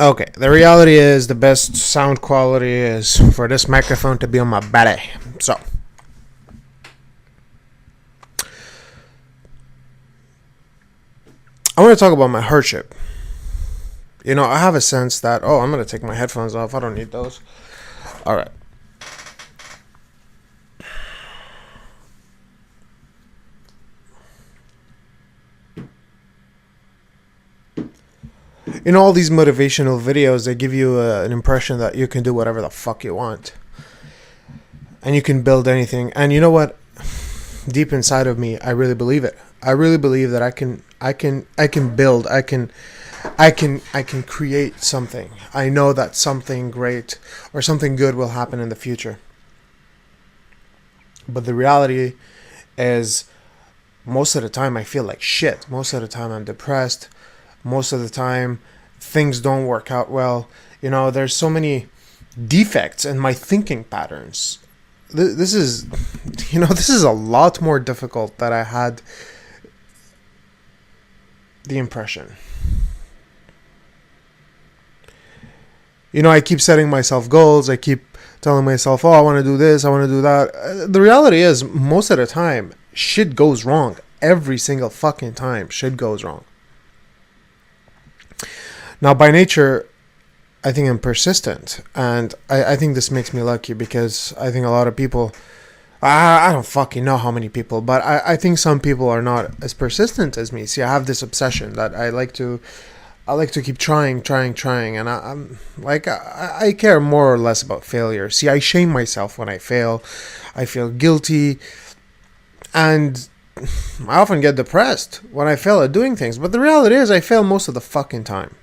Okay, the reality is the best sound quality is for this microphone to be on my belly. So, I want to talk about my hardship. You know, I have a sense that, oh, I'm going to take my headphones off. I don't need those. All right. In all these motivational videos, they give you an impression that you can do whatever the fuck you want. And you can build anything. And you know what? Deep inside of me, I really believe it. I really believe that I can build. I can create something. I know that something great or something good will happen in the future. But the reality is, most of the time I feel like shit. Most of the time I'm depressed. Most of the time things don't work out well. You know, there's so many defects in my thinking patterns. This is a lot more difficult than I had the impression. You know, I keep setting myself goals. I keep telling myself, oh, I want to do this, I want to do that. The reality is, most of the time, shit goes wrong. Every single fucking time, shit goes wrong. Now, by nature, I think I'm persistent. And I think this makes me lucky because I think a lot of people, I don't fucking know how many people, but I think some people are not as persistent as me. See, I have this obsession that I like to keep trying, and I'm like, I care more or less about failure. See, I shame myself when I fail. I feel guilty, and I often get depressed when I fail at doing things. But the reality is, I fail most of the fucking time.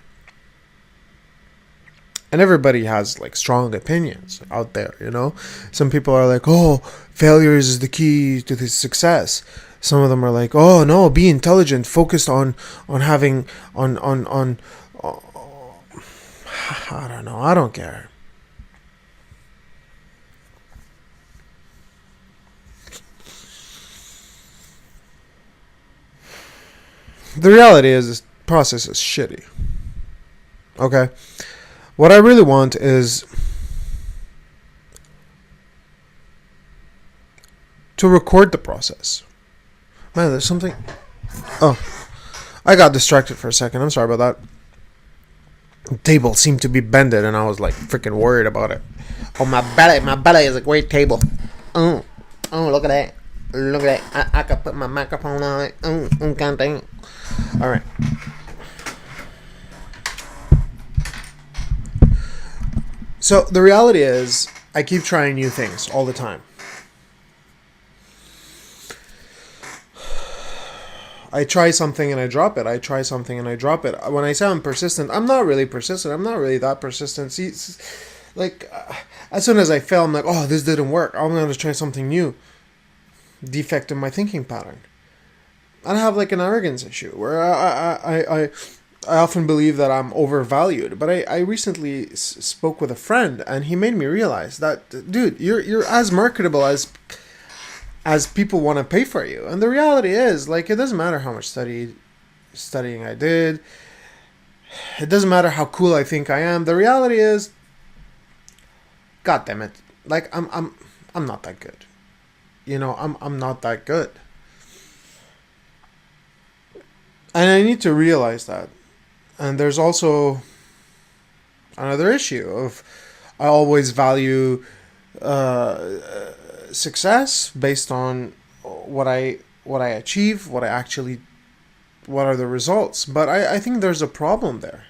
And everybody has like strong opinions out there, you know. Some people are like, "Oh, failure is the key to this success." Some of them are like, "Oh no, be intelligent, focused on having on." I don't know. I don't care. The reality is, this process is shitty. Okay. What I really want is to record the process. Man, there's something... Oh, I got distracted for a second. I'm sorry about that. The table seemed to be bended and I was like freaking worried about it. Oh, my belly is a great table. Oh, look at that. Look at that. I could put my microphone on it. Can't think. All right. So the reality is, I keep trying new things all the time. I try something and I drop it. I try something and I drop it. When I say I'm persistent, I'm not really persistent. I'm not really that persistent. See, like, as soon as I fail, I'm like, oh, this didn't work. I'm going to try something new. Defect in my thinking pattern. And I have like an arrogance issue where I often believe that I'm overvalued, but I recently spoke with a friend, and he made me realize that, dude, you're as marketable as people want to pay for you. And the reality is, like, it doesn't matter how much studying I did. It doesn't matter how cool I think I am. The reality is, God damn it, like I'm not that good. You know, I'm not that good. And I need to realize that. And there's also another issue of I always value success based on what I achieve, what are the results. But I think there's a problem there.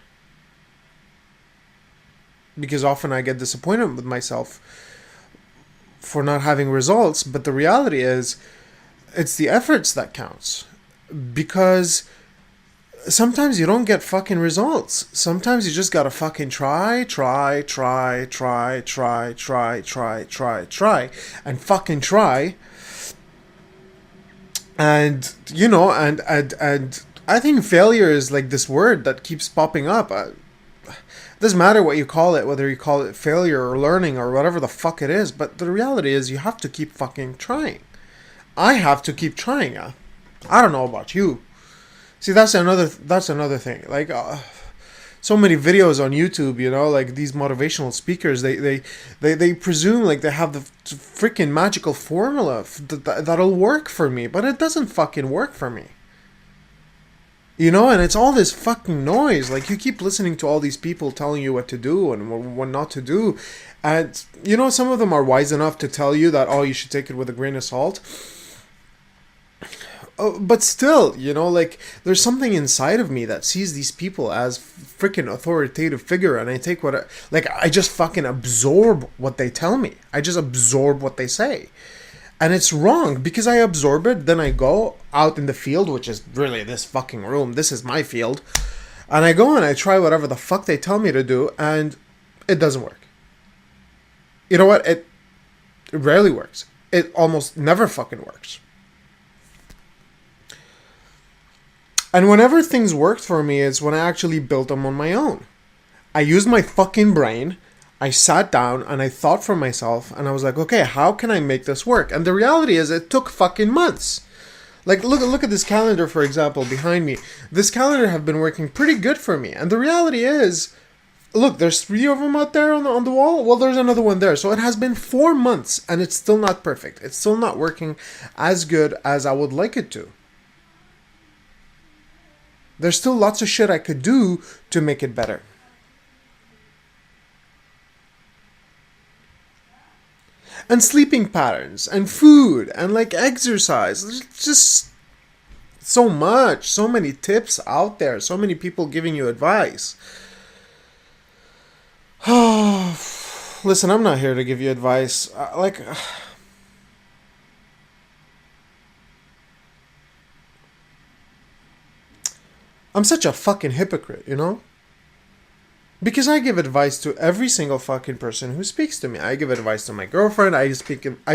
Because often I get disappointed with myself for not having results, but the reality is it's the efforts that counts. Because sometimes you don't get fucking results. Sometimes you just gotta fucking try, and fucking try. And, you know, and I think failure is like this word that keeps popping up. It doesn't matter what you call it, whether you call it failure or learning or whatever the fuck it is, but the reality is you have to keep fucking trying. I have to keep trying. I don't know about you. See, that's another thing. Like, so many videos on YouTube, you know, like these motivational speakers, they presume like they have the freaking magical formula that'll work for me, but it doesn't fucking work for me. You know, and it's all this fucking noise. Like, you keep listening to all these people telling you what to do and what not to do. And, you know, some of them are wise enough to tell you that, oh, you should take it with a grain of salt. But still, you know, like, there's something inside of me that sees these people as freaking authoritative figure. And I take I just fucking absorb what they tell me. I just absorb what they say. And it's wrong because I absorb it, then I go out in the field, which is really this fucking room. This is my field. And I go and I try whatever the fuck they tell me to do, and it doesn't work. You know what? It rarely works. It almost never fucking works. And whenever things worked for me is when I actually built them on my own. I used my fucking brain. I sat down and I thought for myself and I was like, okay, how can I make this work? And the reality is it took fucking months. Like, look at this calendar, for example, behind me. This calendar have been working pretty good for me. And the reality is, look, there's 3 of them out there on the wall. Well, there's another one there. So it has been 4 months and it's still not perfect. It's still not working as good as I would like it to. There's still lots of shit I could do to make it better. And sleeping patterns, and food, and like exercise. There's just so much, so many tips out there, so many people giving you advice. Listen, I'm not here to give you advice. I'm such a fucking hypocrite, you know? Because I give advice to every single fucking person who speaks to me. I give advice to my girlfriend. I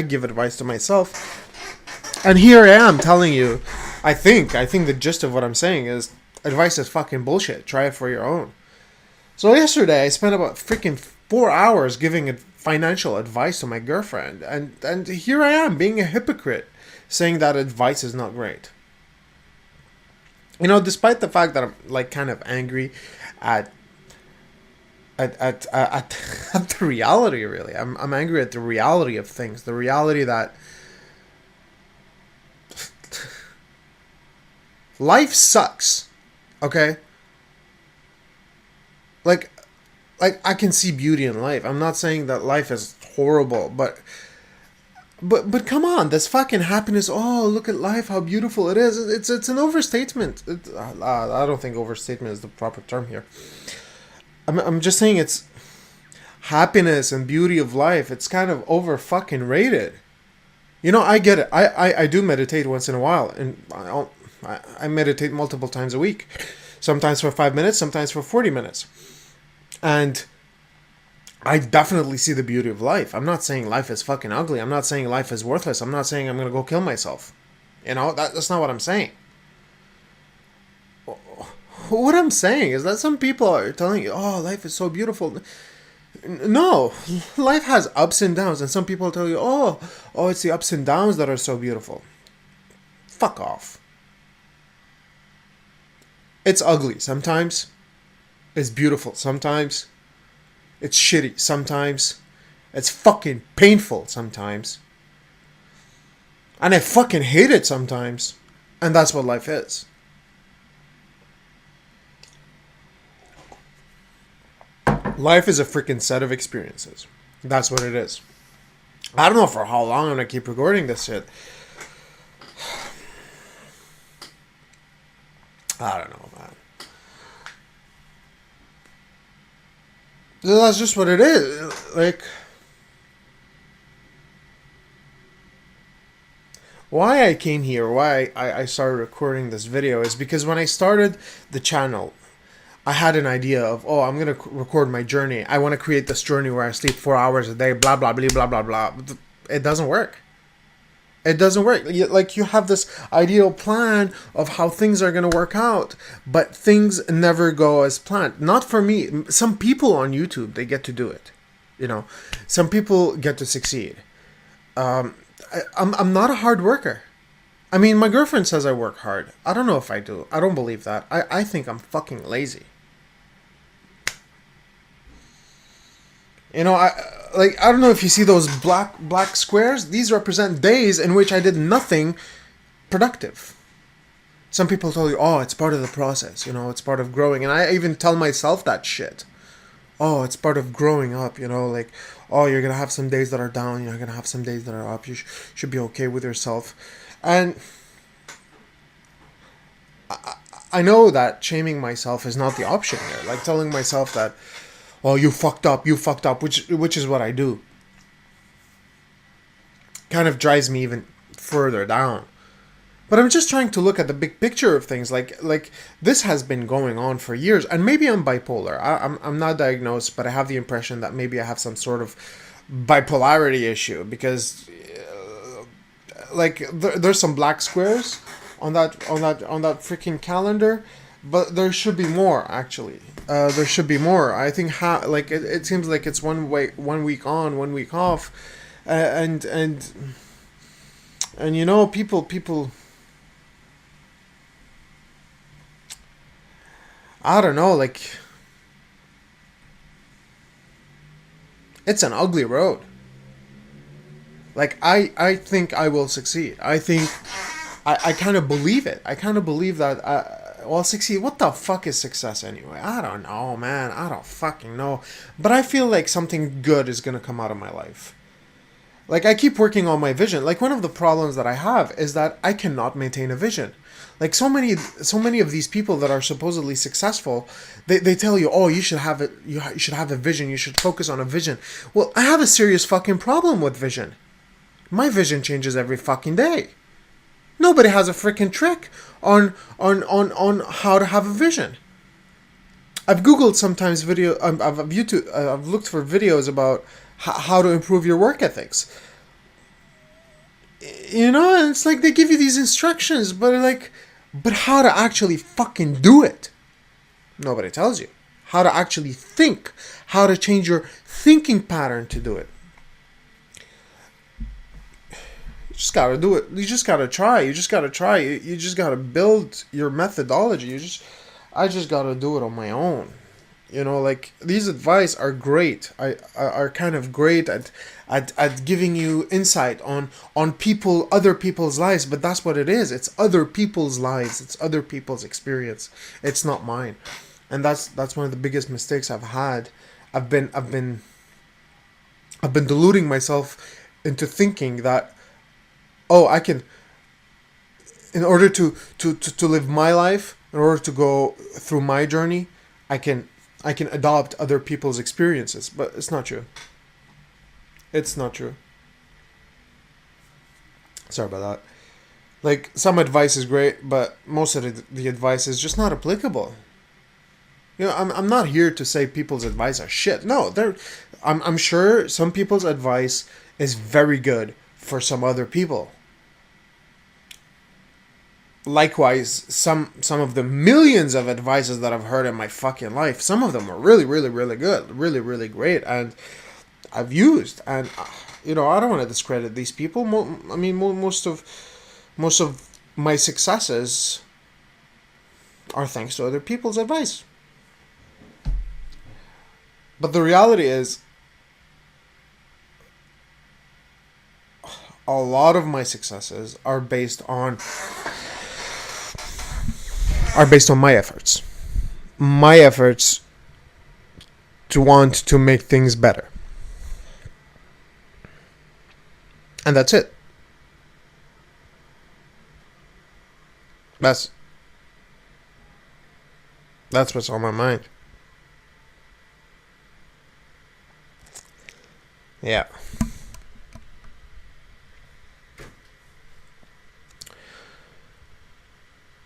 give advice to myself. And here I am telling you, I think the gist of what I'm saying is advice is fucking bullshit. Try it for your own. So yesterday I spent about freaking 4 hours giving financial advice to my girlfriend. And here I am being a hypocrite saying that advice is not great. You know, despite the fact that I'm like kind of angry at the reality, really. I'm angry at the reality of things. The reality that life sucks. Okay? Like I can see beauty in life. I'm not saying that life is horrible, but come on, this fucking happiness. Oh, look at life, how beautiful it is. It's an overstatement. I don't think overstatement is the proper term here. I'm just saying it's happiness and beauty of life. It's kind of over fucking rated. You know, I get it. I do meditate once in a while, and I meditate multiple times a week. Sometimes for 5 minutes, sometimes for 40 minutes. And I definitely see the beauty of life. I'm not saying life is fucking ugly. I'm not saying life is worthless. I'm not saying I'm going to go kill myself. You know, that's not what I'm saying. What I'm saying is that some people are telling you, oh, life is so beautiful. No, life has ups and downs. And some people tell you, oh, it's the ups and downs that are so beautiful. Fuck off. It's ugly sometimes. It's beautiful sometimes. It's shitty sometimes. It's fucking painful sometimes. And I fucking hate it sometimes. And that's what life is. Life is a freaking set of experiences. That's what it is. I don't know for how long I'm going to keep recording this shit. I don't know, man. That's just what it is. Like, why I came here, why I started recording this video is because when I started the channel, I had an idea of, oh, I'm going to record my journey. I want to create this journey where I sleep 4 hours a day, blah, blah, blah, blah, blah, blah. It doesn't work. It doesn't work. Like, you have this ideal plan of how things are going to work out, but things never go as planned. Not for me. Some people on YouTube, they get to do it. You know, some people get to succeed. I'm not a hard worker. I mean, my girlfriend says I work hard. I don't know if I do. I don't believe that. I think I'm fucking lazy. You know, I don't know if you see those black squares. These represent days in which I did nothing productive. Some people tell you, oh, it's part of the process, you know, it's part of growing. And I even tell myself that shit. Oh, it's part of growing up, you know, like, oh, you're going to have some days that are down, you're going to have some days that are up. You should be okay with yourself. And I know that shaming myself is not the option here. Like telling myself that, well, you fucked up, which is what I do. Kind of drives me even further down. But I'm just trying to look at the big picture of things. Like this has been going on for years, and maybe I'm bipolar. I'm not diagnosed, but I have the impression that maybe I have some sort of bipolarity issue because, there's some black squares on that freaking calendar, but there should be more actually. There should be more. I think it seems like it's 1 week on, 1 week off, and you know people. I don't know, like, it's an ugly road. Like, I think I will succeed. I think, I kind of believe it. I kind of believe that, succeed. What the fuck is success anyway? I don't know, man. I don't fucking know. But I feel like something good is going to come out of my life. Like, I keep working on my vision. Like, one of the problems that I have is that I cannot maintain a vision. Like, so many of these people that are supposedly successful, they tell you, oh, you should have it. You should have a vision. You should focus on a vision. Well, I have a serious fucking problem with vision. My vision changes every fucking day. Nobody has a freaking trick on how to have a vision. I've Googled sometimes I've looked for videos about how to improve your work ethics. You know, and it's like they give you these instructions, but how to actually fucking do it? Nobody tells you. How to actually think. How to change your thinking pattern to do it. You just gotta do it. You just gotta try. You just gotta build your methodology. I just gotta do it on my own. You know, like, these advice are great. Are kind of great at giving you insight on other people's lives, but that's what it is. It's other people's lives. It's other people's experience. It's not mine. And that's one of the biggest mistakes I've had. I've been deluding myself into thinking that, oh, I can, in order to live my life, in order to go through my journey, I can adopt other people's experiences, but it's not true. It's not true. Sorry about that. Like, some advice is great, but most of the advice is just not applicable. You know, I'm not here to say people's advice are shit. No, I'm sure some people's advice is very good for some other people. Likewise, some of the millions of advices that I've heard in my fucking life, some of them are really, really, really good, really, really great, and I've used. And you know, I don't want to discredit these people. Most of my successes are thanks to other people's advice. But the reality is, a lot of my successes are based on my efforts. My efforts to want to make things better. And that's it. That's what's on my mind. Yeah.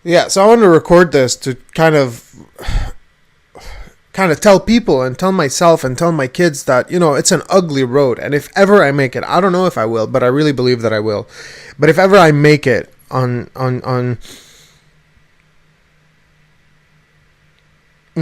Yeah, so I want to record this to kind of tell people and tell myself and tell my kids that, you know, it's an ugly road. And if ever I make it, I don't know if I will, but I really believe that I will. But if ever I make it on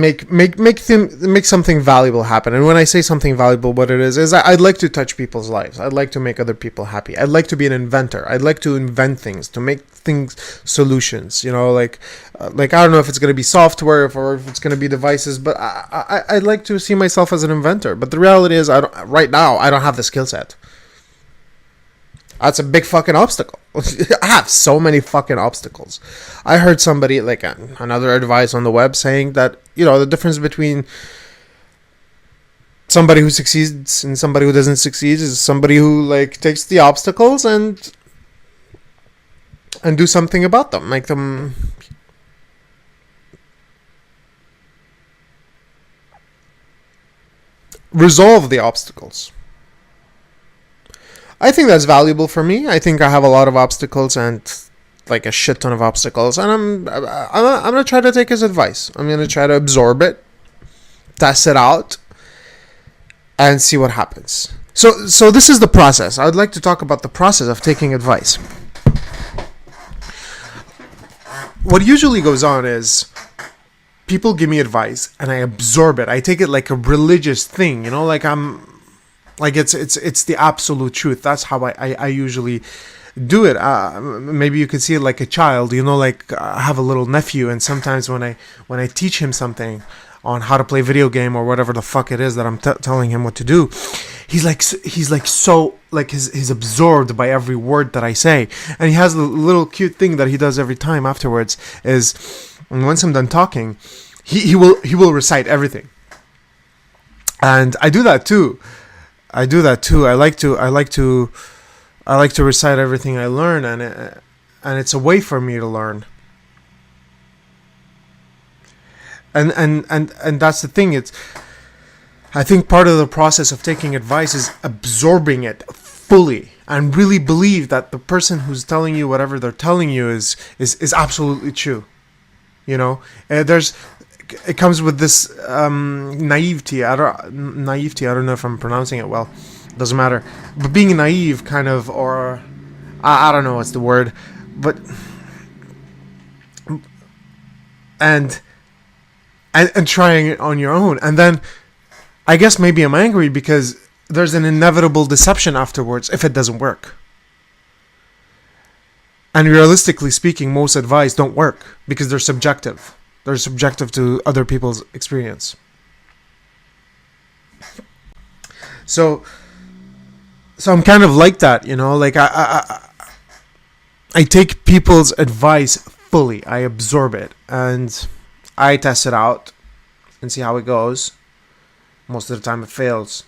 make something valuable happen. And when I say something valuable, what it is I'd like to touch people's lives. I'd like to make other people happy. I'd like to be an inventor. I'd like to invent things, to make things solutions. Like I don't know if it's going to be software or if it's going to be devices, but I'd like to see myself as an inventor. But the reality is, right now I don't have the skill set. That's a big fucking obstacle. I have so many fucking obstacles. I heard somebody, like another advice on the web, saying that, the difference between somebody who succeeds and somebody who doesn't succeed is somebody who takes the obstacles and do something about them. Make them resolve the obstacles. I think that's valuable for me. I think I have a lot of obstacles and a shit ton of obstacles, and I'm gonna try to take his advice. I'm gonna try to absorb it, test it out, and see what happens. So this is the process. I would like to talk about the process of taking advice. What usually goes on is people give me advice and I absorb it. I take it like a religious thing, it's the absolute truth. That's how I usually do it. Maybe you could see it like a child. I have a little nephew, and sometimes when I teach him something on how to play video game or whatever the fuck it is that I'm telling him what to do, he's absorbed by every word that I say. And he has a little cute thing that he does every time afterwards is, once I'm done talking, he will recite everything. And I do that too. I like to recite everything I learn, and it's a way for me to learn. And that's the thing. I think part of the process of taking advice is absorbing it fully and really believe that the person who's telling you whatever they're telling you is absolutely true. It comes with this naivety. I don't know if I'm pronouncing it well. Doesn't matter. But being naive, kind of, or I don't know what's the word, but and trying it on your own, and then I guess maybe I'm angry because there's an inevitable deception afterwards if it doesn't work. And realistically speaking, most advice don't work because they're subjective. They're subjective to other people's experience. So I'm kind of like that, I take people's advice fully. I absorb it and I test it out and see how it goes. Most of the time it fails.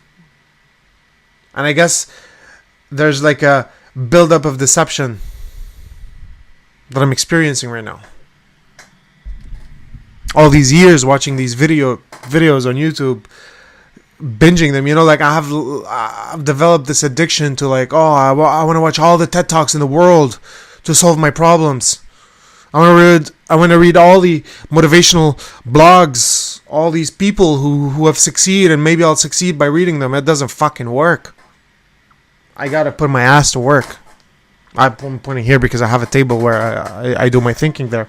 And I guess there's a buildup of deception that I'm experiencing right now. All these years watching these videos on YouTube, binging them, I've developed this addiction to I want to watch all the TED Talks in the world to solve my problems. I want to read all the motivational blogs, all these people who have succeeded, and maybe I'll succeed by reading them. It doesn't fucking work. I gotta put my ass to work. I'm pointing here because I have a table where I do my thinking there.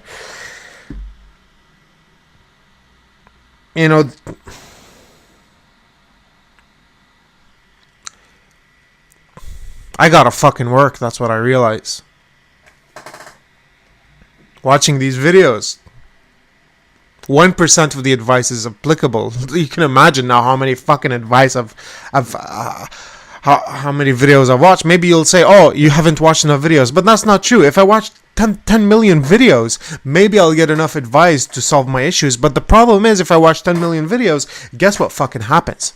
I gotta fucking work. That's what I realize. Watching these videos, 1% of the advice is applicable. You can imagine now how many fucking advice how many videos I've watched. Maybe you'll say, oh, you haven't watched enough videos, but that's not true. If I watch 10 million videos, maybe I'll get enough advice to solve my issues. But the problem is, if I watch 10 million videos, guess what fucking happens?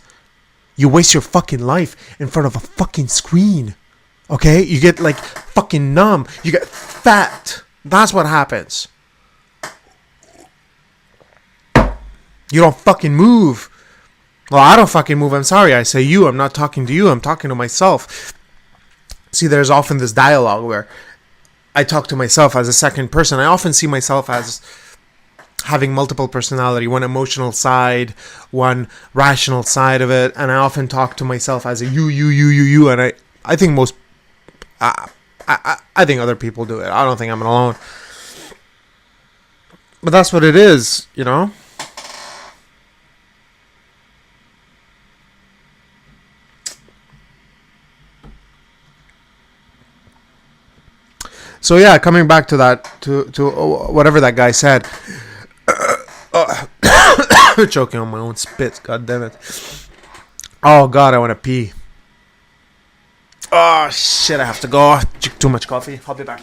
You waste your fucking life in front of a fucking screen. Okay? You get fucking numb. You get fat. That's what happens. You don't fucking move. Well, I don't fucking move. I'm sorry. I say you. I'm not talking to you. I'm talking to myself. See, there's often this dialogue where I talk to myself as a second person. I often see myself as having multiple personality, one emotional side, one rational side of it, and I often talk to myself as a you, and I think most, I think other people do it. I don't think I'm alone. But that's what it is, So yeah, coming back to that, to whatever that guy said. Choking on my own spit. God damn it. Oh God, I want to pee. Oh shit, I have to go. Too much coffee. I'll be back.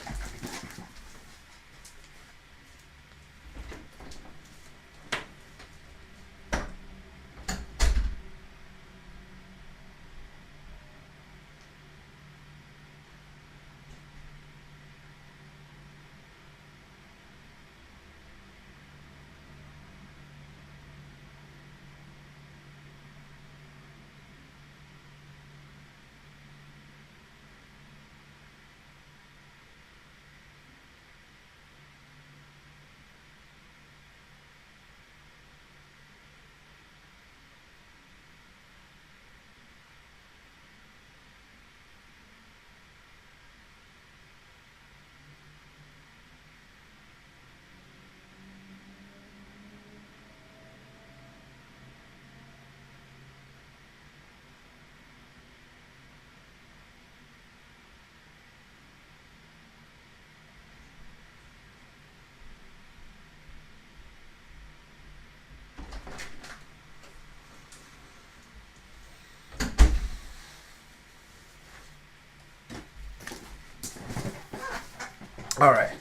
All right.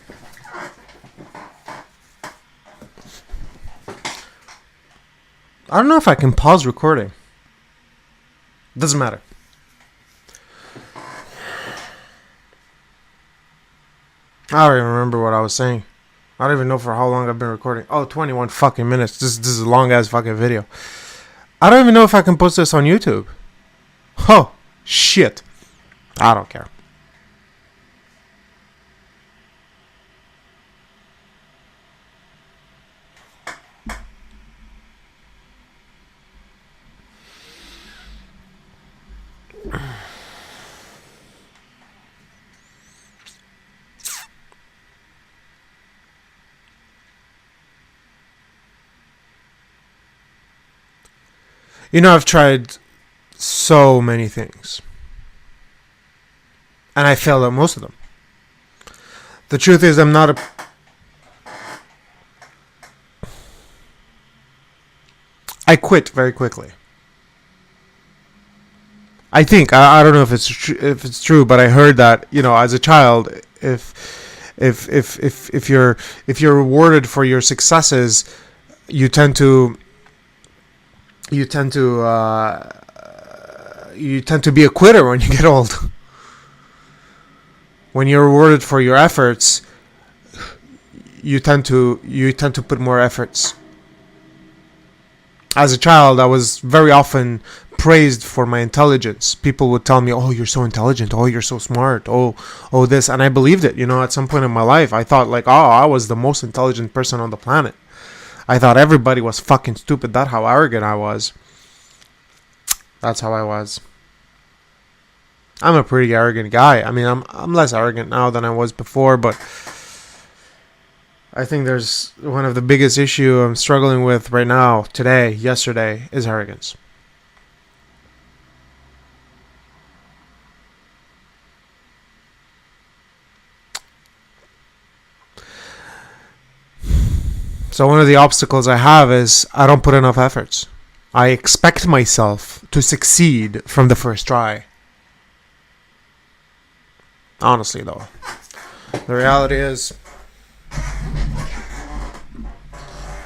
I don't know if I can pause recording. Doesn't matter. I don't even remember what I was saying. I don't even know for how long I've been recording. Oh, 21 fucking minutes. This is a long ass fucking video. I don't even know if I can post this on YouTube. Oh, shit. I don't care. You know, I've tried so many things. And I failed at most of them. The truth is, I'm not a... I quit very quickly. I think, I don't know if it's true, but I heard that, you know, as a child, if you're rewarded for your successes, you tend to be a quitter when you get old. When you're rewarded for your efforts, you tend to put more efforts. As a child, I was very often praised for my intelligence. People would tell me, "Oh, you're so intelligent. Oh, you're so smart. Oh, this," and I believed it. You know, at some point in my life, I thought like, "Oh, I was the most intelligent person on the planet." I thought everybody was fucking stupid. That's how arrogant I was. That's how I was. I'm a pretty arrogant guy. I mean, I'm less arrogant now than I was before, but I think there's one of the biggest issue I'm struggling with right now, yesterday, is arrogance. So one of the obstacles I have is I don't put enough efforts. I expect myself to succeed from the first try. Honestly, though, the reality is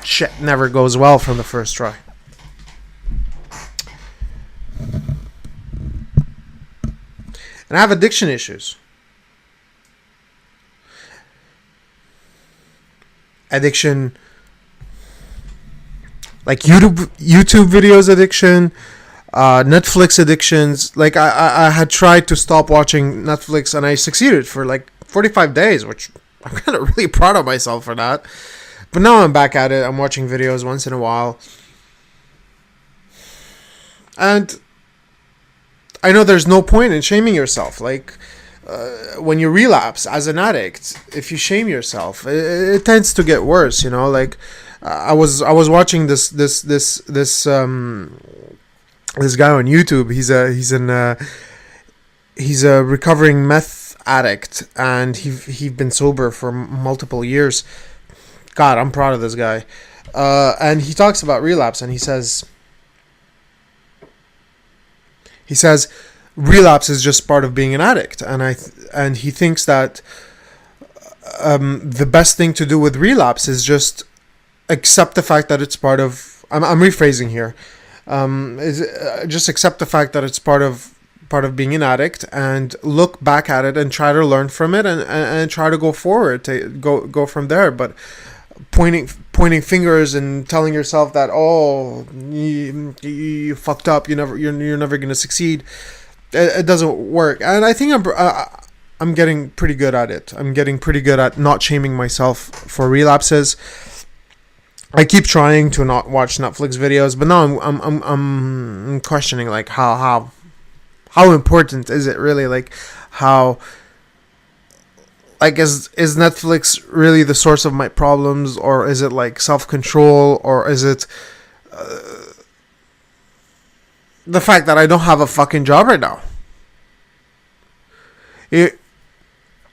shit never goes well from the first try. And I have addiction issues. Addiction, like YouTube videos addiction, Netflix addictions. Like I had tried to stop watching Netflix and I succeeded for like 45 days, which I'm kind of really proud of myself for that. But now I'm back at it. I'm watching videos once in a while. And I know there's no point in shaming yourself. Like when you relapse as an addict, if you shame yourself, it tends to get worse, you know. Like I was watching this guy on YouTube. He's a recovering meth addict, and he'd been sober for multiple years. God, I'm proud of this guy. And he talks about relapse, and he says relapse is just part of being an addict, and he thinks that the best thing to do with relapse is just accept the fact that it's part of. I'm rephrasing here. Just accept the fact that it's part of being an addict, and look back at it and try to learn from it, and try to go forward, to go from there. But pointing fingers and telling yourself that, oh, you fucked up, you're never going to succeed, it doesn't work. And I think I'm getting pretty good at it. I'm getting pretty good at not shaming myself for relapses. I keep trying to not watch Netflix videos, but now I'm questioning, like, how important is it really? Like, how, like, is Netflix really the source of my problems, or is it like self-control, or is it the fact that I don't have a fucking job right now?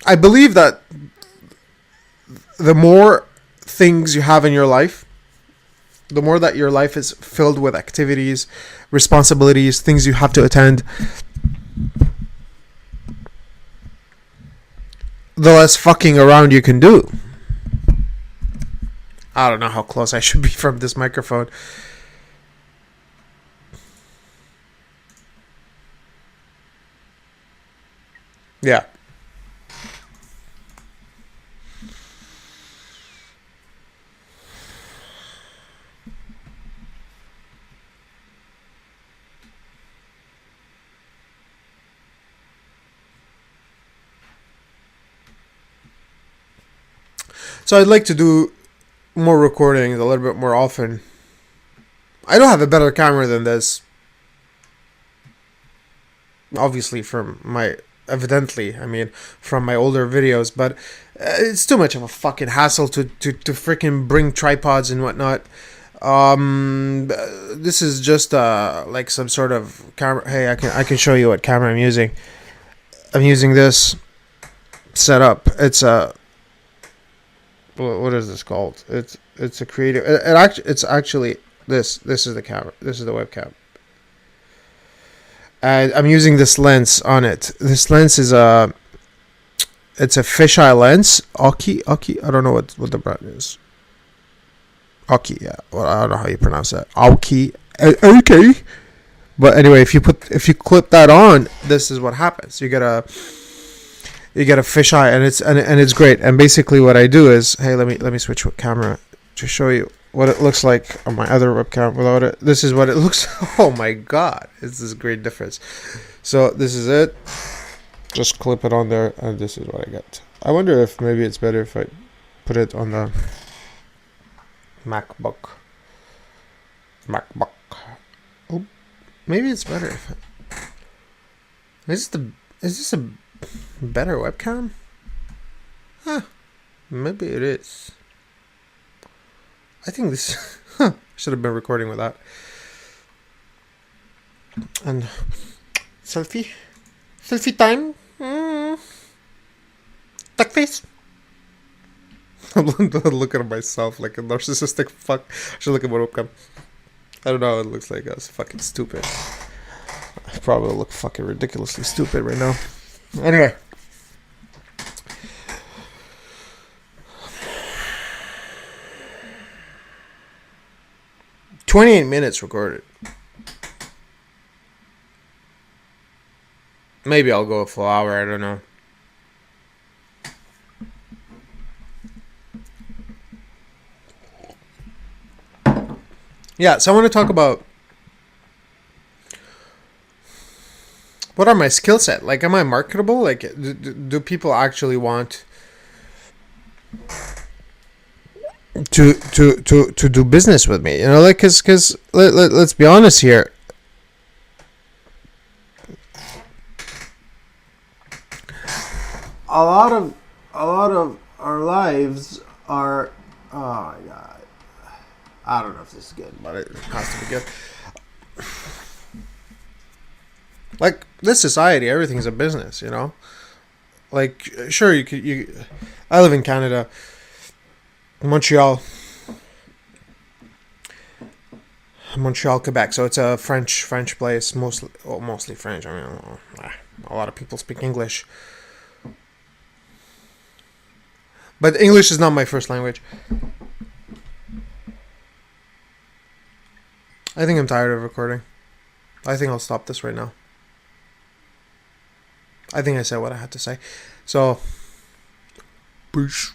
I believe that the more things you have in your life, the more that your life is filled with activities, responsibilities, things you have to attend, the less fucking around you can do. I don't know how close I should be from this microphone. Yeah. So I'd like to do more recordings a little bit more often. I don't have a better camera than this. Obviously from my older videos, but it's too much of a fucking hassle to freaking bring tripods and whatnot. This is just like some sort of camera. Hey, I can show you what camera I'm using. I'm using this setup. It's a what is this called? It's a creative. It's actually this. This is the camera. This is the webcam. And I'm using this lens on it. This lens is it's a fisheye lens. Oki. I don't know what the brand is. Oki. Yeah. Well, I don't know how you pronounce that. Oki. Okay. But anyway, if you clip that on, this is what happens. You get a fisheye, and it's great. And basically, what I do is, hey, let me switch camera to show you what it looks like on my other webcam without it. This is what it looks. Oh my god, it's this great difference. So this is it. Just clip it on there, and this is what I get. I wonder if maybe it's better if I put it on the MacBook. Oh, maybe it's better if is this a better webcam? Huh. Maybe it is. I think this should have been recording with that. And selfie time. Duck face. I'm looking at myself like a narcissistic fuck. I should look at my webcam. I don't know. It looks like I was fucking stupid. I probably look fucking ridiculously stupid right now. Anyway. "28 minutes recorded. Maybe I'll go a full hour. I don't know. Yeah, so I want to talk about what are my skill set? Like, am I marketable? Like, do people actually want to do business with me? You know, like, cause let's be honest here. A lot of our lives are. Oh my god. I don't know if this is good, but it has to be good. Like, this society, everything's a business, you know? Like, sure, you could. I live in Canada, Montreal, Quebec. So it's a French place, mostly French. I mean, a lot of people speak English, but English is not my first language. I think I'm tired of recording. I think I'll stop this right now. I think I said what I had to say. So, peace.